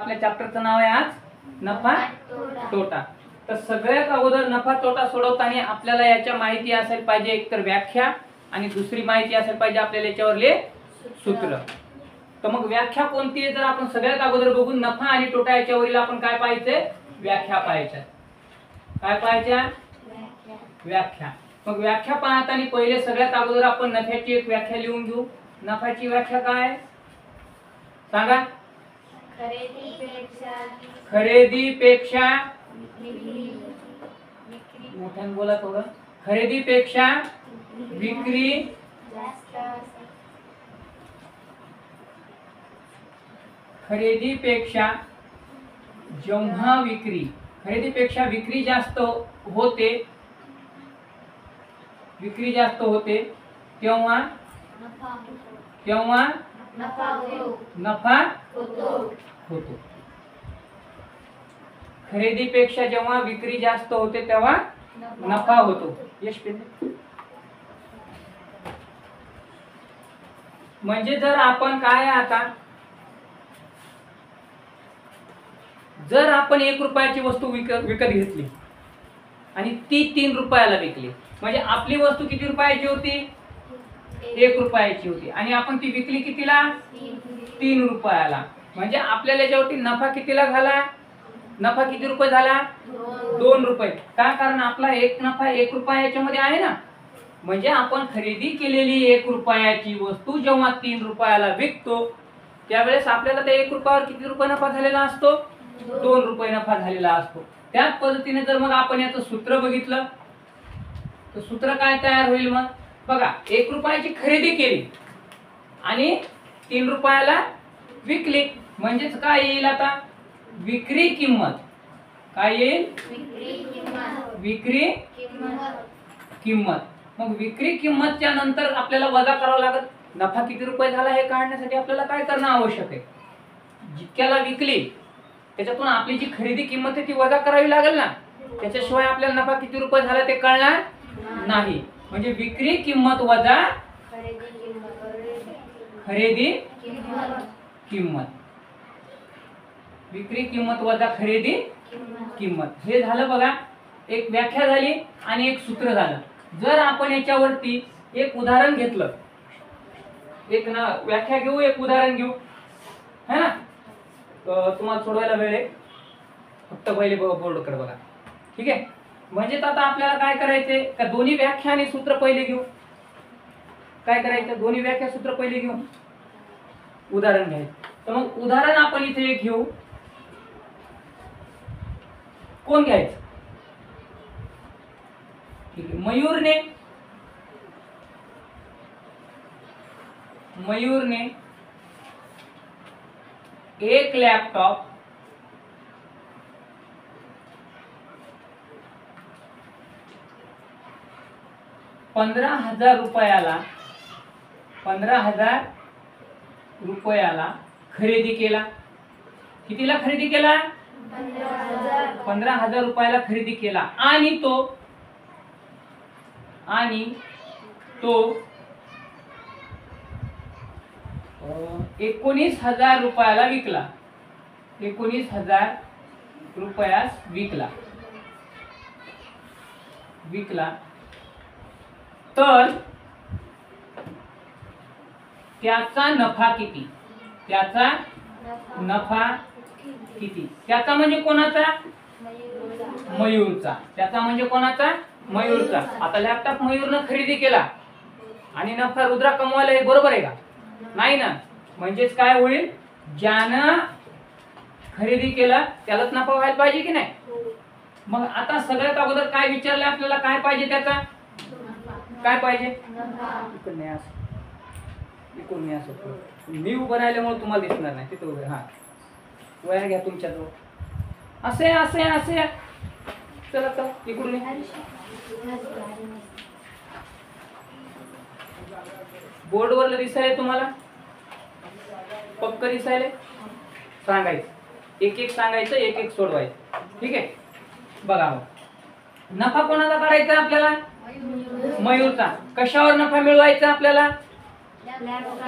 आपल्या चॅप्टरचं नाव आहे आज नफा तोटा। तर सगळ्यात अगोदर नफा तोटा सोडवताना आपल्याला याच्या माहिती असायला पाहिजे, एक तर व्याख्या आणि दुसरी माहिती असायला पाहिजे आपल्याला याच्यावरले सूत्र। तर मग व्याख्या कोणती आहे, तर आपण सगळ्यात अगोदर बघू नफा आणि तोटा याच्यावरील आपण काय पाहायचंय, व्याख्या पाहायच्या। काय पाहायच्या, व्याख्या। मग व्याख्या पाहताना पहिले सगळ्यात अगोदर आपण नफ्याची एक व्याख्या लिहून घेऊ। नफ्याची व्याख्या काय सांगा, खरेदीपेक्षा मोठ्याने बोला थोडं, खरेदीपेक्षा विक्री खरेदीपेक्षा जेव्हा खरेदीपेक्षा विक्री जास्त होते तेव्हा नफा होतो। खरेदीपेक्षा जेव्हा विक्री जास्त होते तेव्हा नफा होतो। यश म्हणजे जर आपण काय आता जर आपण 1 रुपयाची वस्तू विकत घेतली आणि ती 3 रुपयाला विकली, म्हणजे आपली वस्तू किती रुपयाची होती, 1 रुपयाची होती आणि आपण ती विकली कितीला, 3 रुपयाला। म्हणजे आपल्याला याच्यावरती नफा कितीला झाला, नफा किती रुपये झाला, 2 रुपये। का, कारण आपला एक नफा 1 रुपया याच्यामध्ये आहे ना। म्हणजे आपण खरेदी केलेली 1 रुपयाची वस्तू जेव्हा 3 रुपयाला विकतो त्यावेळेस आपल्याला त्या 1 रुपयावर किती रुपये नफा झालेला असतो, 2 रुपये नफा झालेला असतो। त्याच पद्धतीने जर मग आपण याचं सूत्र बघितलं तर सूत्र काय तयार होईल, मग बघा 1 रुपयाची खरेदी केली आणि 3 रुपयाला विकली, म्हणजेच काय येईल आता, विक्री किंमत। काय येईल, विक्री किंमत। मग विक्री किंमतच्या नंतर आपल्याला वजा करावं लागत, नफा किती रुपये झाला हे काढण्यासाठी आपल्याला काय करणं आवश्यक आहे, जितक्याला विकली त्याच्यातून आपली जी खरेदी किंमत आहे ती वजा करावी लागेल ना, त्याच्याशिवाय आपल्याला नफा किती रुपये झाला ते कळणार नाही। म्हणजे विक्री किंमत वजा खरेदी किंमत, विक्री किंमत वजा खरेदी किंमत, हे झालं बघा। एक व्याख्या झाली आणि एक सूत्र झालं। जर आपण याच्यावरती एक उदाहरण घेतलं, एक ना व्याख्या घेऊ, एक उदाहरण घेऊ, है ना। तुम्हाला सोडवायला वेळ आहे, फक्त पहिले बोर्डकडे बघा, ठीक आहे। म्हणजे आता आपल्याला काय करायचंय का, दोन्ही व्याख्या आणि सूत्र पहिले घेऊ। काय करायचं, दोन्ही व्याख्या सूत्र पहिले घेऊ, उदाहरण घ्यायचं। तर मग उदाहरण आपण इथे एक घेऊ, कोण घ्यायचं, ठीक आहे। मयूरने एक लॅपटॉप 15,000 रुपयाला खरेदी केला। कितीला खरेदी केला, 15,000 रुपयाला खरेदी केला आणि तो 19,000 रुपयाला विकला। 19,000 रुपयास विकला तर त्याचा नफा किती, त्याचा म्हणजे कोणाचा, मयूरचा। त्याचा म्हणजे कोणाचा, मयूरचा। आता लॅपटॉप मयूरनं खरेदी केला आणि नफा रुद्रा कमवायला, हे बरोबर आहे का, नाही ना। म्हणजेच काय होईल, ज्यानं खरेदी केला त्यालाच नफा व्हायला पाहिजे की नाही। मग आता सगळ्यात अगोदर काय विचारलं आपल्याला, काय पाहिजे, त्याचा काय पाहिजे, मी उभं राहिल्यामुळे तुम्हाला दिसणार नाही, तिथे उभे, हा वया घ्या तुमच्याजवळ, असे असे असे, चला चला इकडून बोर्डवर दिसायला तुम्हाला, पक्क दिसायला, सांगायचं एक एक सांगायचं, एक एक सोडवायचं, ठीक आहे। बघा नफा कोणाला काढायचा आपल्याला, मयूरचा। कशावर नफा मिळवायचा आपल्याला,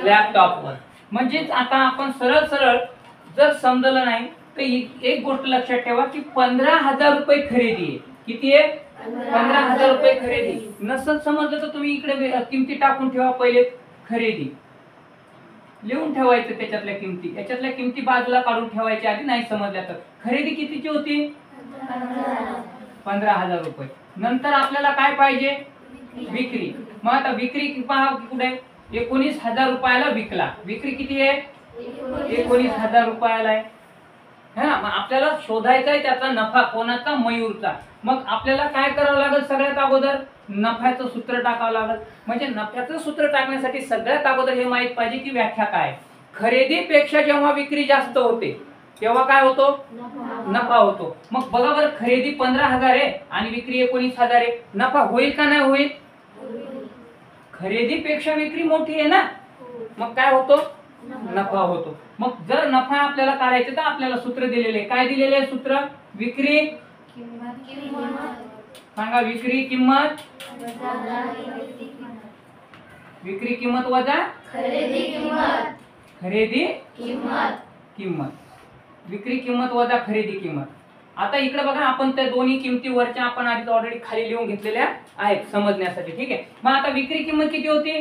लॅपटॉपवर। म्हणजेच आता आपण सरळ सरळ जर समजलं नाही तर एक गोष्ट लक्षात ठेवा की 15,000 रुपये खरेदी आहे. किती आहे? 15,000 रुपये खरेदी. नसल समजलं तर तुम्ही इकडे किमती टाकून ठेवा. पहिले खरेदी लिहून ठेवायचं, त्याच्यातल्या किमती, याच्यातल्या किमती बाजूला काढून ठेवायच्या आधी नाही समजल्या तर. खरेदी कितीची होती? 15,000 रुपये. नंतर आपल्याला काय पाहिजे? विक्री. मग आता विक्री पहा कुठे? 19,000 रुपयाला विकला. विक्री किती आहे? 19,000 रुपयाला आहे. हा, मग आपल्याला शोधायचा आहे त्याचा नफा. कोणाचा? मयूरचा. मग आपल्याला काय करावं लागेल? सगळ्यात अगोदर नफ्याचं सूत्र टाकावं लागेल. म्हणजे नफ्याचं सूत्र टाकण्यासाठी सगळ्यात अगोदर हे माहित पाहिजे की व्याख्या काय. खरेदीपेक्षा जेव्हा विक्री जास्त होते तेव्हा काय होतो? नफा होतो. मग बघा बरं, खरेदी 15,000 आहे आणि विक्री 19,000 आहे. नफा होईल का नाही होईल? खरेदीपेक्षा विक्री मोठी आहे ना, मग काय होतो? नफा होतो. मग जर नफा आपल्याला काढायचं तर आपल्याला सूत्र दिलेले. काय दिलेले आहे सूत्र? विक्री सांगा. विक्री किंमत, विक्री किंमत वजा खरेदी किंमत. विक्री किंमत वजा खरेदी किंमत. आता इकडे बघा, आपण त्या दोन्ही किमती वरच्या आपण आधीच ऑलरेडी खाली लिहून घेतलेल्या आहेत समजण्यासाठी. ठीक आहे. मग आता विक्री किंमत किती होती?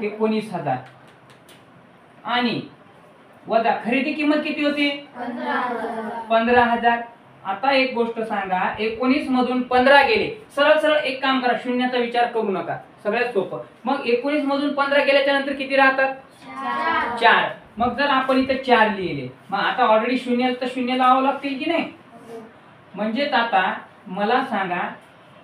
19,000 आणि वजा खरेदी किंमत किती होती? 15,000. आता एक गोष्ट सांगा, 19 मधून 15 गेले. सरळ सरळ एक काम करा, शून्याचा विचार करू नका, सगळ्यात सोपं. मग 19 मधून 15 गेल्याच्या नंतर किती राहतात? 4. मग जर आपण इथे 4 लिहिले, मग आता ऑलरेडी शून्य तर शून्य लावावं लागतील की नाही? म्हणजेच आता मला सांगा,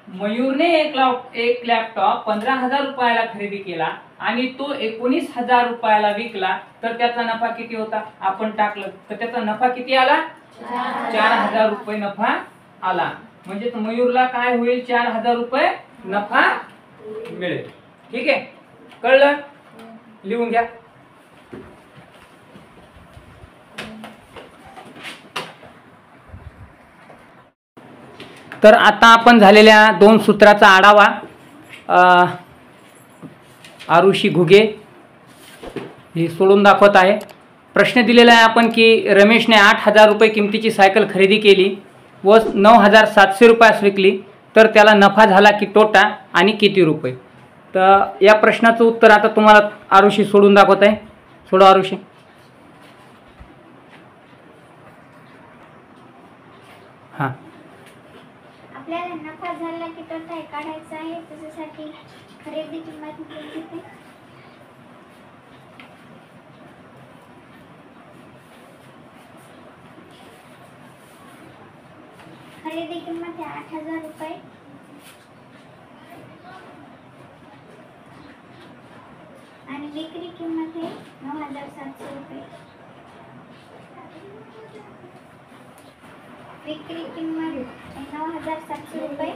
मयूरने एक लॅपटॉप 15,000 रुपयाला खरेदी केला आणि तो 19,000 रुपयाला विकला, तर त्याचा नफा किती होता? आपण टाकलं तर त्याचा नफा किती आला? 4,000 रुपये नफा आला. म्हणजे मयूरला काय होईल? 4,000 रुपये नफा मिळेल. ठीक आहे, कळलं? लिहून घ्या. तर आता आपण झालेल्या 2 सूत्राचा आढावा आरुषी घुगे ही सोडून दाखवत आहे. प्रश्न दिलेला आहे आपण की रमेशने 8,000 रुपये किमतीची सायकल खरेदी केली व 9,700 रुपयास विकली, तर त्याला नफा झाला की तोटा आणि किती रुपये? तर या प्रश्नाचं उत्तर आता तुम्हाला आरुषी सोडून दाखवत आहे. सोडवा आरुषी. हां, आपल्याला नफा झाला की तोटा काढायचा आहे. त्याच्यासाठी खरेदी किंमत किती? खरेदी किंमत आहे 8,000 रुपये आणि विक्री किंमत आहे 9,700 रुपये. विक्री किंमत 9,700 रुपये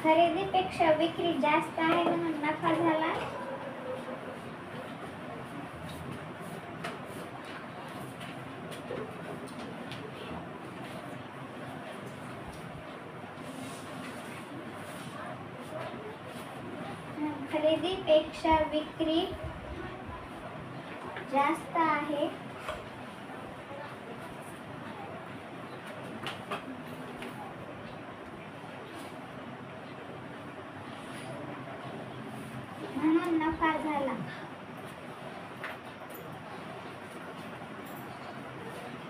खरेदीपेक्षा विक्री जास्त आहे म्हणून नफा झाला. खरेदीपेक्षा विक्री जास्त आहे म्हणून नफा झाला.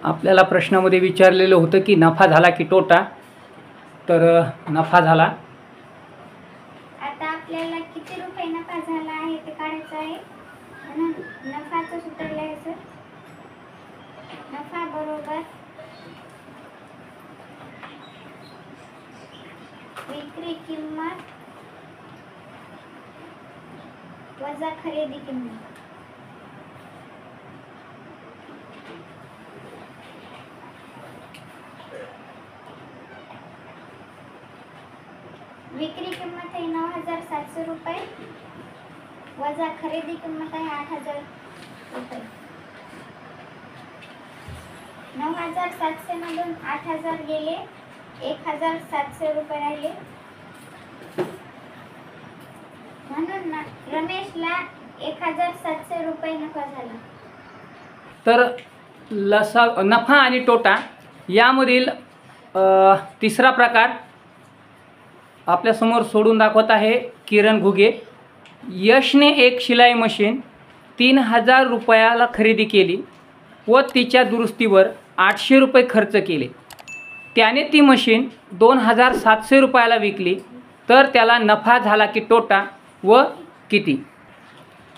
आपल्याला प्रश्नामध्ये विचारलेलं होतं की नफा झाला की तोटा, तर नफा झाला. आता आपल्याला किती रुपये नफा झाला आहे ते काढायचं आहे. म्हणून नफाचं सूत्र लिहायचं. नफा बरोबर विक्री किंमत वजा खरेदी किंमत. विक्री किंमत आहे 9,700 रुपये वजा खरेदी किंमत आहे 8,000 रुपये. 9,700 मधून 8,000 गेले 1700 रुपये राहिले. म्हणून ना रमेशला 1700 रुपये नफा झाला. तर नफा आणि तोटा यामधील तिसरा प्रकार आपल्यासमोर सोडून दाखवत आहे किरण घुगे. यशने एक शिलाई मशीन 3000 रुपयाला खरेदी केली व तिच्या दुरुस्तीवर 800 रुपये खर्च केले. त्याने ती मशीन 2700 रुपयाला विकली. तर त्याला नफा झाला की तोटा व किती?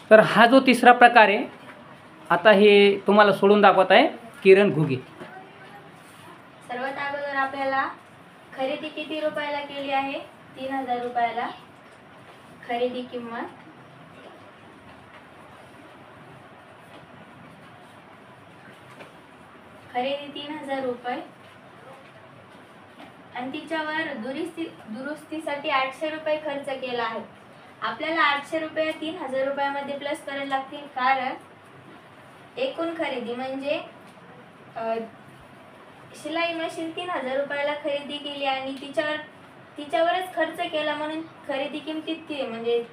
तर हा जो तिसरा प्रकार आहे, आता हे तुम्हाला सोडून दाखवत आहे किरण घुगे. सर्वात अगोदर आपल्याला खरेदी किती रुपयाला केली आहे? 3000 रुपयाला खरेदी किंमत. खरेदी 3000 रुपये आणि तिच्यावर दुरुस्तीसाठी 800 रुपये खर्च केला आहे. आपल्याला 800 रुपये 3000 रुपयामध्ये प्लस करायला लागतील, कारण एकूण खरेदी म्हणजे शिलाई मशीन 3000 रुपयाला खरेदी केली आणि तिच्यावरच खर्च केला, म्हणून खरेदी किमतीत म्हणजे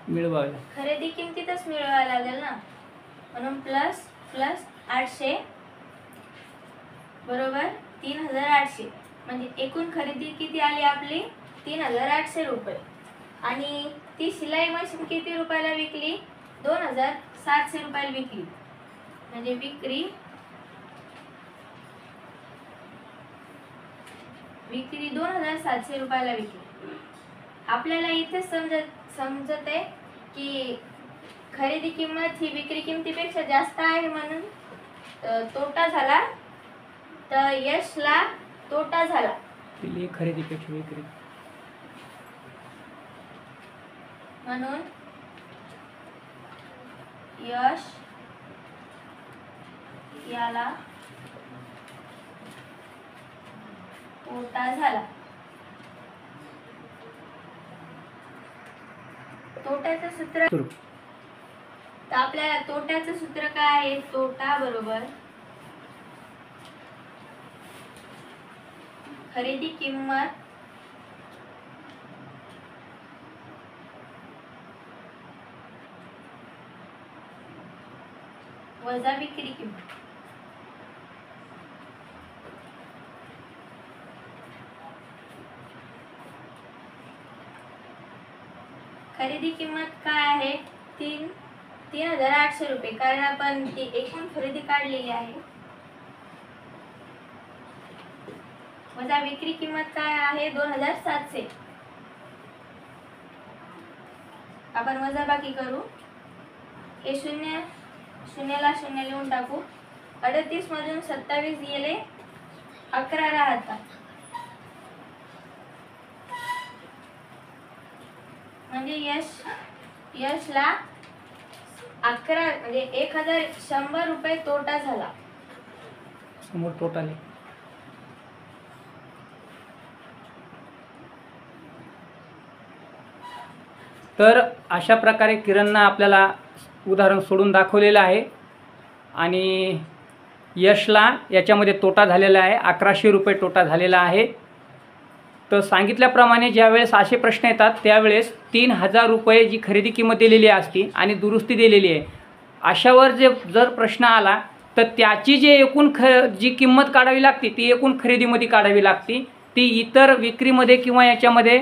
मिळवावी, खरेदी किमतीतच मिळवायला लागेल ना. म्हणून प्लस 800 बरोबर 3800. म्हणजे एकूण खरेदी किती आली आपली? 3800 रुपये. आणि ती शिलाई मशीन किती रुपयाला विकली? 2700 रुपयाला विकली. म्हणजे विक्री 2700 रुपयाला विकली. आपल्याला इथे समजत आहे की खरेदी किंमत ही विक्री किमतीपेक्षा जास्त आहे, म्हणून तोटा झाला. तर यशला तोटा झाला. खरेदीपेक्षा विक्री, म्हणून यश याला तोटा झाला. तोट्याचं सूत्र, तर आपल्याला तोट्याचं सूत्र काय आहे? तोटा बरोबर खरेदी किंमत वजा विक्री किंमत. खरेदी किंमत काय आहे? 3800 रुपये, कारण आपण ती एकूण खरेदी काढलेली आहे. वजा विक्री किंमत काय आहे? 2700. आपण वजाबाकी करू. हे शून्याला शून्य लिहून टाकू. 38 मधून 27 गेले, 11 राहतात. म्हणजे यशला 11 म्हणजे 1100 रुपये तोटा झाला. समोर टोटल. तर अशा प्रकारे किरणनं आपल्याला उदाहरण सोडून दाखवलेलं आहे आणि यशला याच्यामध्ये तोटा झालेला आहे, 1100 रुपये तोटा झालेला आहे. तर सांगितल्याप्रमाणे ज्यावेळेस असे प्रश्न येतात त्यावेळेस 3000 रुपये जी खरेदी किंमत दिलेली असती आणि दुरुस्ती दिलेली आहे, अशावर जर प्रश्न आला तर त्याची जे एकूण जी किंमत काढावी लागते ती एकूण खरेदीमध्ये काढावी लागते. ती इतर विक्रीमध्ये किंवा याच्यामध्ये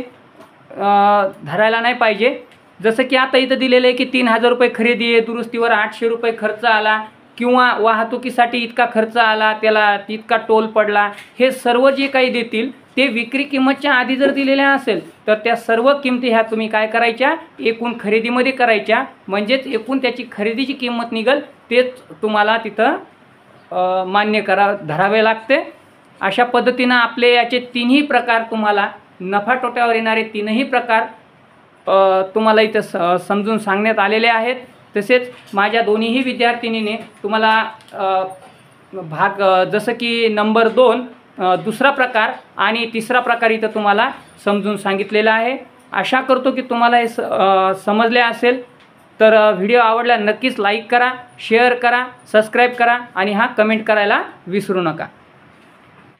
धरायला नाही पाहिजे. जसं की आता इथं दिलेलं आहे की 3000 रुपये खरेदी आहे, दुरुस्तीवर 800 रुपये खर्च आला किंवा वाहतुकीसाठी इतका खर्च आला, त्याला इतका टोल पडला, हे सर्व जे काही देतील ते विक्री किंमतच्या आधी जर दिलेल्या असेल तर त्या सर्व किमती ह्या तुम्ही काय करायच्या? एकूण खरेदीमध्ये करायच्या. म्हणजेच एकूण त्याची खरेदीची किंमत निघेल तेच तुम्हाला तिथं मान्य धरावे लागते. अशा पद्धतीनं आपले याचे तीनही प्रकार तुम्हाला नफा तोट्यावर येणारे तीनही प्रकार तुम्हाला इथं समजून सांगण्यात आलेले आहेत. तसेच माझ्या दोन्हीही विद्यार्थिनीने तुम्हाला भाग जसं की नंबर 2 दुसरा प्रकार आणि तिसरा प्रकार इथं तुम्हाला समजून सांगितलेला आहे. आशा करतो की तुम्हाला हे समजले असेल. तर व्हिडिओ आवडला नक्कीच लाईक करा, शेअर करा, सबस्क्राईब करा आणि कमेंट करायला विसरू नका.